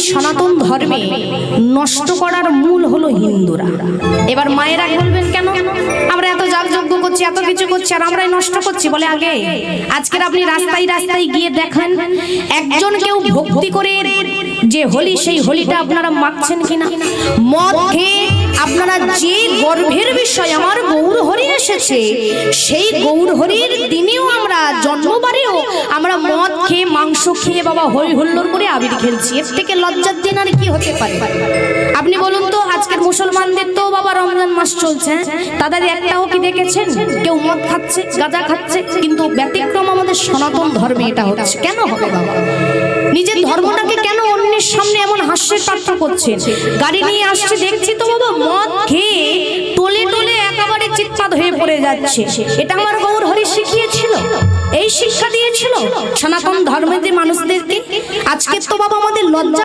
সনাতন ধর্মে নষ্ট করার মূল হলো হিন্দুরা। এবার মায়েরা বলবেন কেন আমরা এত যাগযজ্ঞ করছি, এত কিছু করছি, আর আমরাই নষ্ট করছি? বলে আগে আজকের আপনি রাস্তায় রাস্তায় গিয়ে দেখেন একজন কেউ ভক্তি করে যে হোলি, সেই হোলিটা আপনারা মাখছেন কিনা? মদ খেয়ে আপনারা যে গর্বের বিষয় আমার গৌর হরি এসেছে, সেই গৌর হরির দিনেও আমরা জন্মবারেও আমরা মদ খেয়ে মাংস খেয়ে বাবা হই হুল্লোড় করে আবির খেলছি। এর থেকে লজ্জার দিন আর কি হতে পারে? আপনি বলুন তো, আজকের মুসলমানদের তো বাবা রমজান মাস চলছে, তাদের একটাও কি দেখেছেন কেউ মদ খাচ্ছে, গাঁজা খাচ্ছে? কিন্তু ব্যতিক্রম আমাদের সনাতন ধর্মে এটা হচ্ছে। কেন হবে বাবা? নিজের ধর্মটাকে কেন অন্যের সামনে এমন হাস্যের পাত্র করছেন? গাড়ি নিয়ে আসছে দেখছি তো বাবা মদ খেয়ে টলে টলে একেবারে চিৎপাত হয়ে পড়ে যাচ্ছে। এটা আমার গৌর হরি শিখিয়েছিল, এই শিক্ষা দিয়েছিল সনাতন ধর্মের মানুষদেরকে। আজকে তো বাবা আমাদের লজ্জা